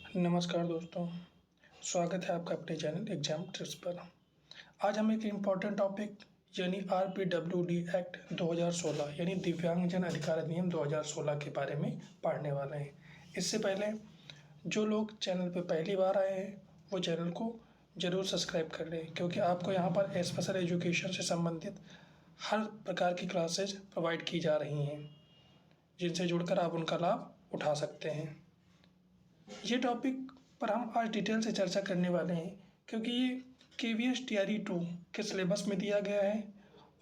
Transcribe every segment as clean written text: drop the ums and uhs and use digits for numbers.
नमस्कार दोस्तों, स्वागत है आपका अपने चैनल एग्जाम ट्रिक्स पर। आज हम एक इम्पॉर्टेंट टॉपिक यानी आरपीडब्ल्यूडी एक्ट 2016 यानी दिव्यांगजन अधिकार अधिनियम 2016 के बारे में पढ़ने वाले हैं। इससे पहले जो लोग चैनल पर पहली बार आए हैं वो चैनल को ज़रूर सब्सक्राइब कर लें, क्योंकि आपको यहाँ पर स्पेशल एजुकेशन से संबंधित हर प्रकार की क्लासेज प्रोवाइड की जा रही हैं, जिनसे जुड़कर आप उनका लाभ उठा सकते हैं। ये टॉपिक पर हम आज डिटेल से चर्चा करने वाले हैं, क्योंकि ये KVS TRE 2 के सिलेबस में दिया गया है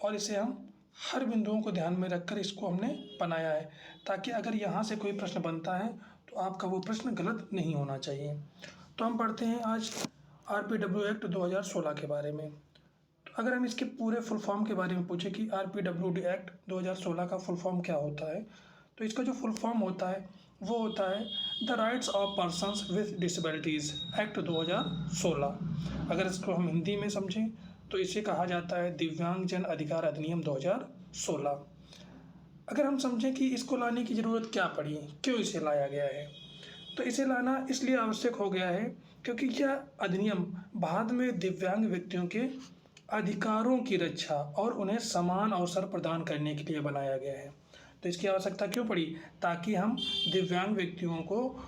और इसे हम हर बिंदुओं को ध्यान में रखकर इसको हमने बनाया है, ताकि अगर यहाँ से कोई प्रश्न बनता है तो आपका वो प्रश्न गलत नहीं होना चाहिए। तो हम पढ़ते हैं आज RPW एक्ट 2016 के बारे में। तो अगर हम इसके पूरे फुल फॉर्म के बारे में पूछें कि RPWD एक्ट 2016 का फुल फॉर्म क्या होता है, तो इसका जो फुल फॉर्म होता है वो होता है the rights of persons with disabilities act 2016। अगर इसको हम हिंदी में समझें तो इसे कहा जाता है दिव्यांगजन अधिकार अधिनियम 2016। अगर हम समझें कि इसको लाने की ज़रूरत क्या पड़ी, क्यों इसे लाया गया है, तो इसे लाना इसलिए आवश्यक हो गया है क्योंकि यह अधिनियम भारत में दिव्यांग व्यक्तियों के अधिकारों की रक्षा और उन्हें समान अवसर प्रदान करने के लिए बनाया गया है। तो इसकी आवश्यकता क्यों पड़ी? ताकि हम दिव्यांग व्यक्तियों को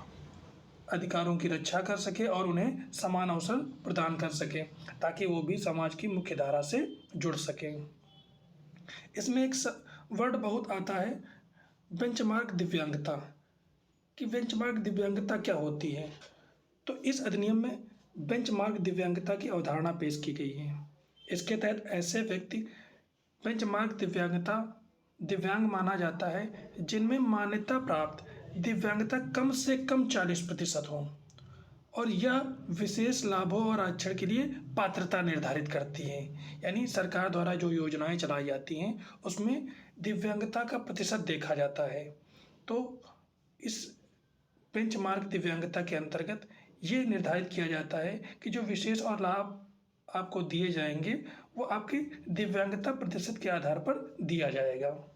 अधिकारों की रक्षा कर सके और उन्हें समान अवसर प्रदान कर सके, ताकि वो भी समाज की मुख्य धारा से जुड़ सकें। इसमें एक वर्ड बहुत आता है बेंचमार्क दिव्यांगता, कि बेंचमार्क दिव्यांगता क्या होती है। तो इस अधिनियम में बेंचमार्क दिव्यांगता की अवधारणा पेश की गई है। इसके तहत ऐसे व्यक्ति बेंचमार्क दिव्यांग माना जाता है जिनमें मान्यता प्राप्त दिव्यांगता कम से कम 40% हो और यह विशेष लाभों और आरक्षण के लिए पात्रता निर्धारित करती है। यानी सरकार द्वारा जो योजनाएं चलाई जाती हैं उसमें दिव्यांगता का प्रतिशत देखा जाता है। तो इस बेंचमार्क दिव्यांगता के अंतर्गत ये निर्धारित किया जाता है कि जो विशेष और लाभ आपको दिए जाएंगे वो आपकी दिव्यांगता प्रतिशत के आधार पर दिया जाएगा। अब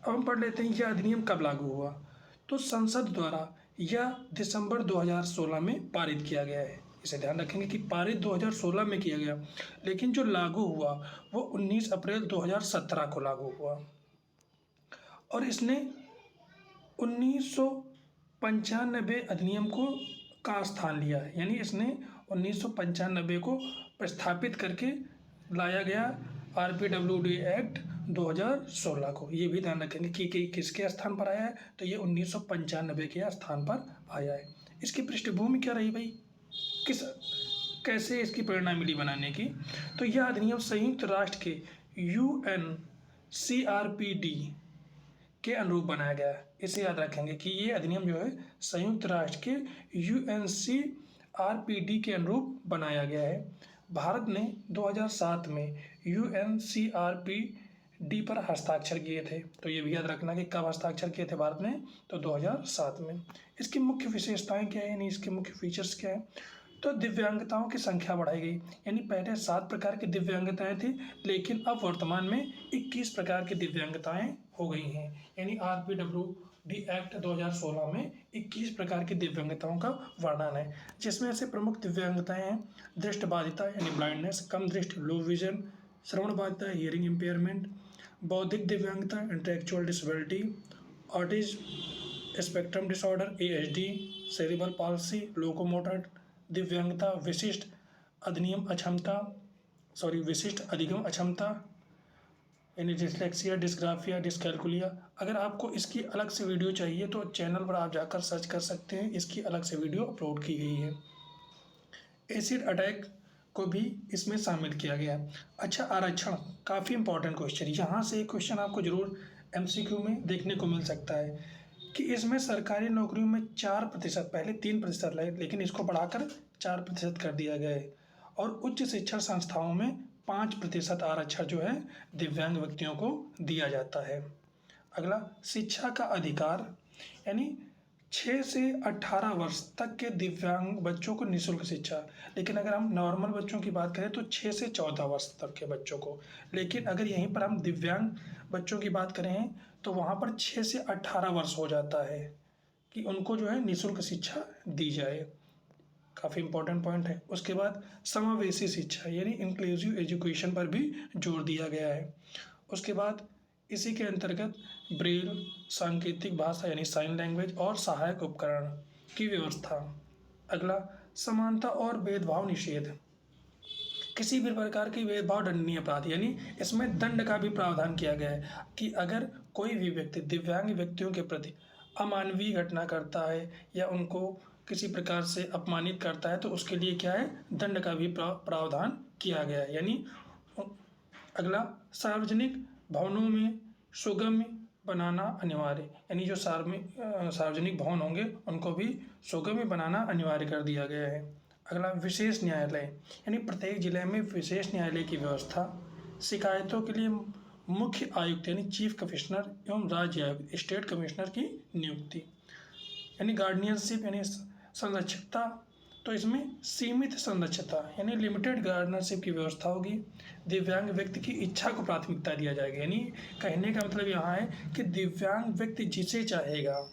हम पढ़ लेते हैं यह अधिनियम कब लागू हुआ। तो संसद द्वारा यह दिसंबर 2016 में पारित किया गया है। इसे ध्यान रखेंगे कि पारित 2016 में किया गया, लेकिन जो लागू हुआ वो 19 अप्रैल 2017 को लागू हुआ और इसने 1995 अधिनियम का स्थान लिया है। यानी इसने 1995 को प्रस्थापित करके लाया गया RPWD एक्ट 2016 को। ये भी ध्यान रखेंगे कि किसके स्थान पर आया है, तो ये 1995 के स्थान पर आया है। इसकी पृष्ठभूमि क्या रही भाई, कैसे इसकी प्रेरणा मिली बनाने की? तो यह अधिनियम संयुक्त राष्ट्र के UNCRPD के अनुरूप बनाया गया है। इसे याद रखेंगे कि ये अधिनियम जो है संयुक्त राष्ट्र के UNCRPD के अनुरूप बनाया गया है। भारत ने 2007 में UNCRPD पर हस्ताक्षर किए थे। तो ये भी याद रखना कि कब हस्ताक्षर किए थे भारत ने, तो 2007 में। इसकी मुख्य विशेषताएं क्या है, यानी इसके मुख्य फीचर्स क्या है? तो दिव्यांगताओं की संख्या बढ़ाई गई। यानी पहले 7 प्रकार की दिव्यांगताएं थी, लेकिन अब वर्तमान में 21 प्रकार की दिव्यांगताएं हो गई हैं। यानी RPWD एक्ट 2016 में 21 प्रकार की दिव्यांगताओं का वर्णन है, जिसमें से प्रमुख दिव्यांगताएं हैं दृष्टिबाधिता यानी ब्लाइंडनेस, कम दृष्टि लो विजन, श्रवण बाधिता हियरिंग इम्पेयरमेंट, बौद्धिक दिव्यांगता intellectual disability, autism spectrum disorder ASD, cerebral palsy, locomotor दिव्यांगता, विशिष्ट अधिगम अक्षमता यानी डिस्लेक्सिया, डिस्ग्राफिया, डिस्कैलकुलिया। अगर आपको इसकी अलग से वीडियो चाहिए तो चैनल पर आप जाकर सर्च कर सकते हैं, इसकी अलग से वीडियो अपलोड की गई है। एसिड अटैक को भी इसमें शामिल किया गया है। अच्छा, आरक्षण काफ़ी इंपॉर्टेंट क्वेश्चन, यहाँ से एक क्वेश्चन आपको जरूर MCQ में देखने को मिल सकता है कि इसमें सरकारी नौकरियों में 4%, पहले 3% लगे, लेकिन इसको बढ़ाकर 4% कर दिया गया है। और उच्च शिक्षण संस्थाओं में 5% आरक्षण जो है दिव्यांग व्यक्तियों को दिया जाता है। अगला, शिक्षा का अधिकार, यानी 6 से 18 वर्ष तक के दिव्यांग बच्चों को निःशुल्क शिक्षा। लेकिन अगर हम नॉर्मल बच्चों की बात करें तो 6 से 14 वर्ष तक के बच्चों को। लेकिन अगर यहीं पर हम दिव्यांग बच्चों की बात करें तो वहाँ पर 6 से 18 वर्ष हो जाता है कि उनको जो है निःशुल्क शिक्षा दी जाए। काफ़ी इंपॉर्टेंट पॉइंट है। उसके बाद समावेशी शिक्षा यानी इंक्लूसिव एजुकेशन पर भी जोर दिया गया है। उसके बाद इसी के अंतर्गत ब्रेल, सांकेतिक भाषा यानी साइन लैंग्वेज और सहायक उपकरण की व्यवस्था। अगला समानता और भेदभाव निषेध। किसी भी प्रकार की भेदभाव दंडनीय अपराध यानी इसमें दंड का भी प्रावधान किया गया है कि अगर कोई भी व्यक्ति दिव्यांग व्यक्तियों के प्रति अमानवीय घटना करता है या उनको किसी प्रकार से अपमानित करता है तो उसके लिए क्या है, दंड का भी प्रावधान किया गया है। यानी अगला सार्वजनिक भवनों में सुगम्य बनाना अनिवार्य, यानी जो सार्वजनिक भवन होंगे उनको भी सुगम्य बनाना अनिवार्य कर दिया गया है। अगला विशेष न्यायालय यानी प्रत्येक जिले में विशेष न्यायालय की व्यवस्था। शिकायतों के लिए मुख्य आयुक्त यानी चीफ कमिश्नर एवं राज्य आयुक्त स्टेट कमिश्नर की नियुक्ति। यानी गार्डियनशिप यानी संरक्षकता, तो इसमें सीमित संरक्षता यानी लिमिटेड गार्डियनशिप की व्यवस्था होगी। दिव्यांग व्यक्ति की इच्छा को प्राथमिकता दिया जाएगा, यानी कहने का मतलब यहाँ है कि दिव्यांग व्यक्ति जिसे चाहेगा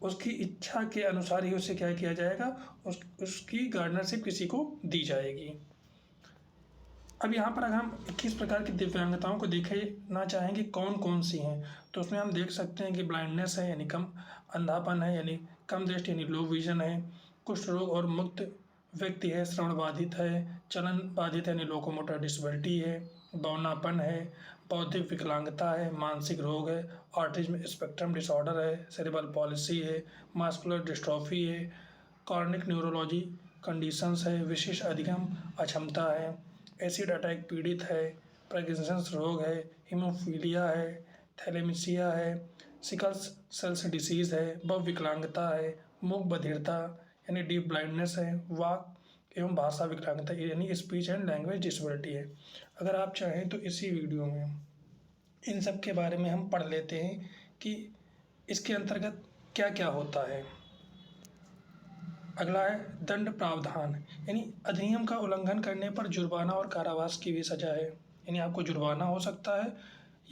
उसकी इच्छा के अनुसार ही उसे क्या किया जाएगा, उसकी गार्डियनशिप किसी को दी जाएगी। अब यहाँ पर अगर हम 21 प्रकार की दिव्यांगताओं को देखना चाहेंगे कौन कौन सी हैं, तो उसमें हम देख सकते हैं कि ब्लाइंडनेस है यानी कम अंधापन है यानी कम दृष्टि यानी लो विजन है, कुष्ठ रोग और मुक्त व्यक्ति है, श्रवण बाधित है, चलन बाधित यानी लोकोमोटर डिसेबिलिटी है, बौनापन है, बौद्धिक विकलांगता है, मानसिक रोग है, ऑटिज्म स्पेक्ट्रम डिसऑर्डर है, सेरेब्रल पॉलिसी है, मस्कुलर डिस्ट्रॉफी है, कॉर्निक न्यूरोलॉजी कंडीशंस है, विशेष अधिगम अक्षमता है, एसिड अटैक पीड़ित है, पार्किंसंस रोग है, हीमोफीलिया है, थैलेमीसिया है, सिकल्स सेल्स डिसीज़ है, बहुविकलांगता है, मूक बधिरता यानी डीप ब्लाइंडनेस है, वाक एवं भाषा विकलांगता यानी स्पीच एंड लैंग्वेज डिसेबिलिटी है। अगर आप चाहें तो इसी वीडियो में इन सब के बारे में हम पढ़ लेते हैं कि इसके अंतर्गत क्या क्या होता है। अगला है दंड प्रावधान, यानी अधिनियम का उल्लंघन करने पर जुर्माना और कारावास की भी सजा है, यानी आपको जुर्माना हो सकता है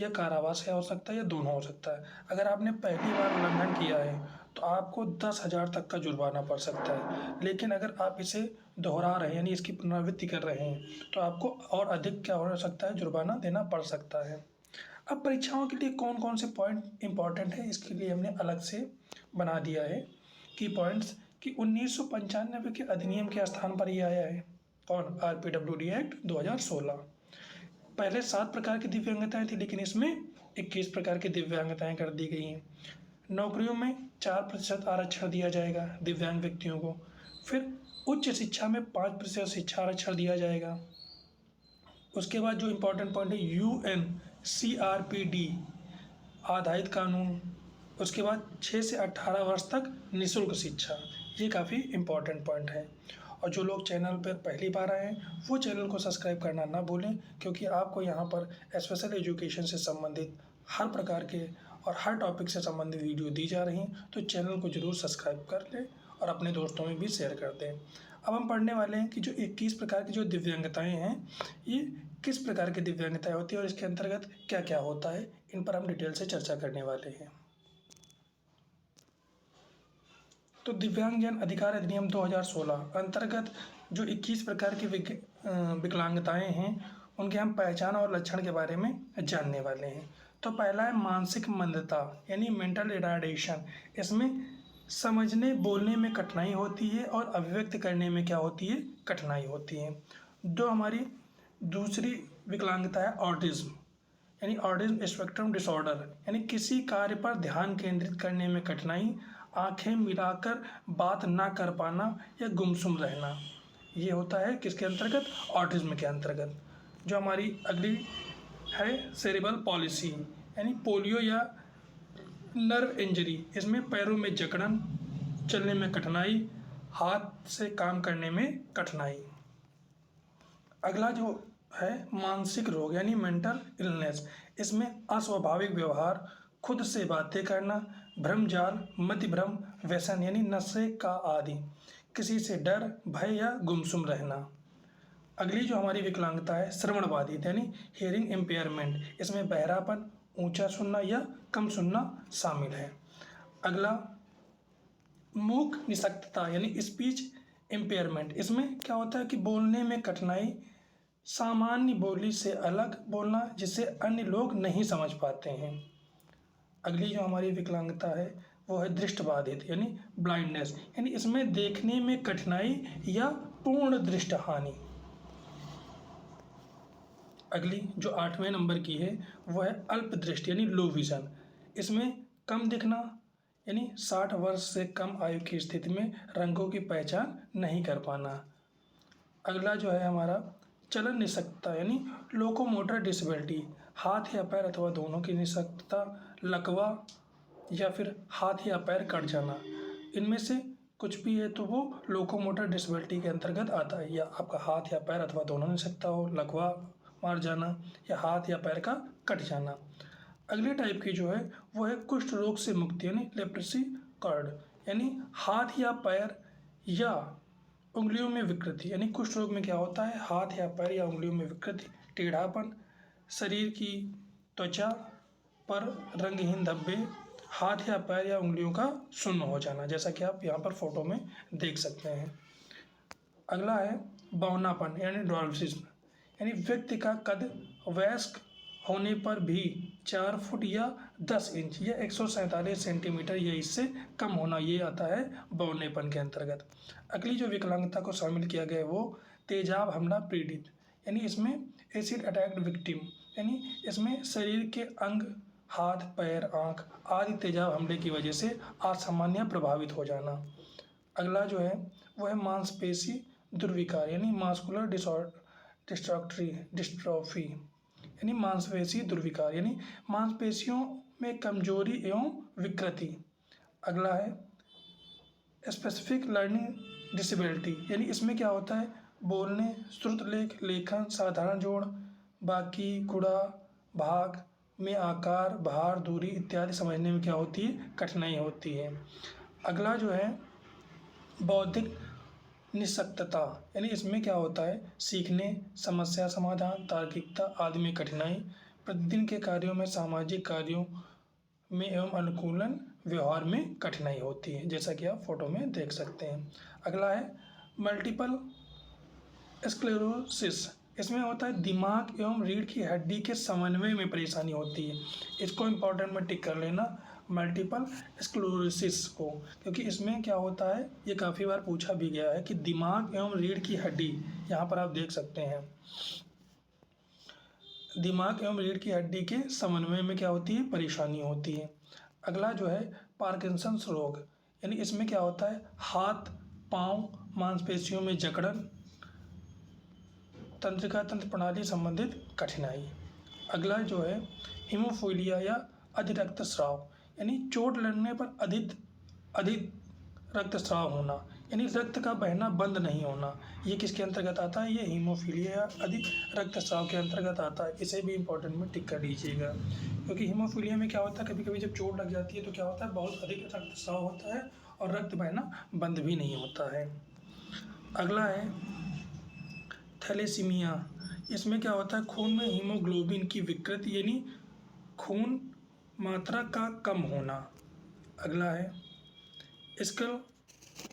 या कारावास हो सकता है या दोनों हो सकता है। अगर आपने पहली बार उल्लंघन किया है तो आपको 10,000 तक का जुर्माना पड़ सकता है, लेकिन अगर आप इसे दोहरा रहे हैं यानी इसकी पुनरावृत्ति कर रहे हैं तो आपको और अधिक क्या हो सकता है, जुर्माना देना पड़ सकता है। अब परीक्षाओं के लिए कौन कौन से पॉइंट इंपॉर्टेंट है इसके लिए हमने अलग से बना दिया है की पॉइंट्स कि 1995 के अधिनियम के स्थान पर ही आया है कौन, RPWD एक्ट 2016। पहले 7 प्रकार की दिव्यांगताएं थी लेकिन इसमें 21 प्रकार की दिव्यांगताएं कर दी गई हैं। नौकरियों में 4% आरक्षण दिया जाएगा दिव्यांग व्यक्तियों को। फिर उच्च शिक्षा में 5% शिक्षा आरक्षण दिया जाएगा। उसके बाद जो इम्पोर्टेंट पॉइंट है UNCRPD आधारित कानून। उसके बाद 6 से 18 वर्ष तक निःशुल्क शिक्षा, ये काफ़ी इम्पॉर्टेंट पॉइंट है। और जो लोग चैनल पर पहली बार आए हैं वो चैनल को सब्सक्राइब करना ना भूलें, क्योंकि आपको यहाँ पर स्पेशल एजुकेशन से संबंधित हर प्रकार के और हर टॉपिक से संबंधित वीडियो दी जा रही हैं, तो चैनल को ज़रूर सब्सक्राइब कर लें और अपने दोस्तों में भी शेयर कर दें। अब हम पढ़ने वाले हैं कि जो 21 प्रकार की जो दिव्यांगताएँ हैं ये किस प्रकार की दिव्यांगताएँ होती है और इसके अंतर्गत क्या क्या होता है, इन पर हम डिटेल से चर्चा करने वाले हैं। तो दिव्यांगजन अधिकार अधिनियम 2016 अंतर्गत जो 21 प्रकार की विकलांगताएं हैं उनके हम पहचान और लक्षण के बारे में जानने वाले हैं। तो पहला है मानसिक मंदता यानी मेंटल रिटार्डेशन। इसमें समझने बोलने में कठिनाई होती है और अभिव्यक्त करने में क्या होती है, कठिनाई होती है। जो हमारी दूसरी विकलांगता है ऑटिज्म यानी ऑटिज्म स्पेक्ट्रम डिसऑर्डर, यानी किसी कार्य पर ध्यान केंद्रित करने में कठिनाई, आंखें मिलाकर बात ना कर पाना या गुमसुम रहना, ये होता है किसके अंतर्गत, ऑटिज्म के अंतर्गत। जो हमारी अगली है सेरेब्रल पॉलिसी यानी पोलियो या नर्व इंजरी। इसमें पैरों में जकड़न, चलने में कठिनाई, हाथ से काम करने में कठिनाई। अगला जो है मानसिक रोग यानी मेंटल इलनेस। इसमें अस्वाभाविक व्यवहार, खुद से बातें करना, भ्रमजाल, मतिभ्रम, व्यसन यानी नशे का आदि, किसी से डर, भय या गुमसुम रहना। अगली जो हमारी विकलांगता है श्रवण बाधित यानी हियरिंग इम्पेयरमेंट। इसमें बहरापन, ऊंचा सुनना या कम सुनना शामिल है। अगला मूक निशक्तता यानी स्पीच इम्पेयरमेंट, इसमें क्या होता है कि बोलने में कठिनाई, सामान्य बोली से अलग बोलना जिसे अन्य लोग नहीं समझ पाते हैं। अगली जो हमारी विकलांगता है वो है दृष्टिबाधित यानी ब्लाइंडनेस, यानी इसमें देखने में कठिनाई या पूर्ण दृष्टि हानि। अगली जो 8वें नंबर की है वो है अल्प दृष्टि यानी लो विजन, इसमें कम दिखना यानी 60 वर्ष से कम आयु की स्थिति में रंगों की पहचान नहीं कर पाना। अगला जो है हमारा चलन निःशक्तता यानी लोकोमोटर डिसेबिलिटी, हाथ या पैर अथवा दोनों की निःशक्तता, लकवा या फिर हाथ या पैर कट जाना, इनमें से कुछ भी है तो वो लोकोमोटर डिसेबिलिटी के अंतर्गत आता है। या आपका हाथ या पैर अथवा दोनों निःशक्तता हो, लकवा मार जाना या हाथ या पैर का कट जाना। अगली टाइप की जो है वो है कुष्ठ रोग से मुक्ति यानी लेप्रेसी कार्ड, यानी हाथ या पैर या उंगलियों में विकृति, यानी कुष्ठ रोग में क्या होता है, हाथ या पैर या उंगलियों में विकृति, टेढ़ापन, शरीर की त्वचा पर रंगहीन धब्बे, हाथ या पैर या उंगलियों का शून्य हो जाना, जैसा कि आप यहाँ पर फोटो में देख सकते हैं। अगला है बौनापन यानी ड्वार्फिज्म, यानी व्यक्ति का कद वयस्क होने पर भी 4 फुट या 10 इंच या 147 सेंटीमीटर या इससे कम होना, ये आता है बौनेपन के अंतर्गत। अगली जो विकलांगता को शामिल किया गया है वो तेजाब हमला पीड़ित, यानी इसमें एसिड अटैक्ड विक्टिम, यानी इसमें शरीर के अंग, हाथ, पैर, आँख आदि तेजाब हमले की वजह से असामान्य प्रभावित हो जाना। अगला जो है वो है मांसपेशी दुर्विकार यानी मास्कुलर डिस्ट्रॉफी, यानी मांसपेशी दुर्विकार, यानी मांसपेशियों में कमजोरी एवं विकृति। अगला है स्पेसिफिक लर्निंग डिसेबिलिटी, यानी इसमें क्या होता है, बोलने, श्रुतलेख, लेखन, साधारण जोड़, बाकी, गुणा, भाग में आकार, भार, दूरी इत्यादि समझने में क्या होती है, कठिनाई होती है। अगला जो है बौद्धिक निःशक्तता, यानी इसमें क्या होता है, सीखने, समस्या समाधान, तार्किकता आदि में कठिनाई, प्रतिदिन के कार्यों में, सामाजिक कार्यों में एवं अनुकूलन व्यवहार में कठिनाई होती है, जैसा कि आप फोटो में देख सकते हैं। अगला है मल्टीपल स्क्लेरोसिस, इसमें होता है दिमाग एवं रीढ़ की हड्डी के समन्वय में परेशानी होती है। इसको इम्पोर्टेंट में टिक कर लेना, मल्टीपल स्क्लेरोसिस को, क्योंकि इसमें क्या होता है, ये काफ़ी बार पूछा भी गया है कि दिमाग एवं रीढ़ की हड्डी, यहाँ पर आप देख सकते हैं, दिमाग एवं रीढ़ की हड्डी के समन्वय में क्या होती है, परेशानी होती है। अगला जो है पार्किंसंस रोग, यानी इसमें क्या होता है, हाथ, पाँव, मांसपेशियों में जकड़न, तंत्रिका तंत्र प्रणाली संबंधित कठिनाई। अगला जो है हीमोफीलिया या अधिक रक्तस्राव, यानी चोट लगने पर अधिक रक्तस्राव होना, यानी रक्त का बहना बंद नहीं होना, ये किसके अंतर्गत आता है, ये हीमोफीलिया या अधिक रक्तस्राव के अंतर्गत आता है। इसे भी इंपॉर्टेंट में टिक कर लीजिएगा, क्योंकि हीमोफीलिया में क्या होता है, कभी कभी जब चोट लग जाती है तो क्या होता है, बहुत अधिक रक्तस्राव होता है और रक्त बहना बंद भी नहीं होता है। अगला है थैलेसीमिया, इसमें क्या होता है, खून में हीमोग्लोबिन की विकृति यानी खून मात्रा का कम होना। अगला है स्कल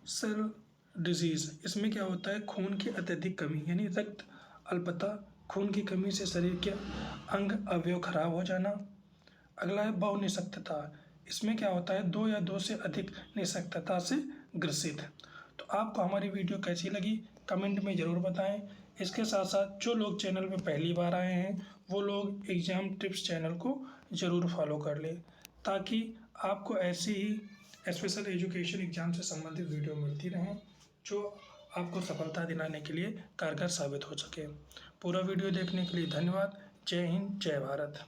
सेल डिजीज़, इसमें क्या होता है, खून की अत्यधिक कमी यानी रक्त अल्पता, खून की कमी से शरीर के अंग अवयव खराब हो जाना। अगला है बहुनिःशक्तता, इसमें क्या होता है, 2 या 2 से अधिक निःशक्तता से ग्रसित। तो आपको हमारी वीडियो कैसी लगी कमेंट में ज़रूर बताएं। इसके साथ साथ जो लोग चैनल में पहली बार आए हैं वो लोग एग्ज़ाम टिप्स चैनल को ज़रूर फॉलो कर लें, ताकि आपको ऐसी ही स्पेशल एजुकेशन एग्ज़ाम से संबंधित वीडियो मिलती रहें जो आपको सफलता दिलाने के लिए कारगर साबित हो सके। पूरा वीडियो देखने के लिए धन्यवाद। जय हिंद, जय भारत।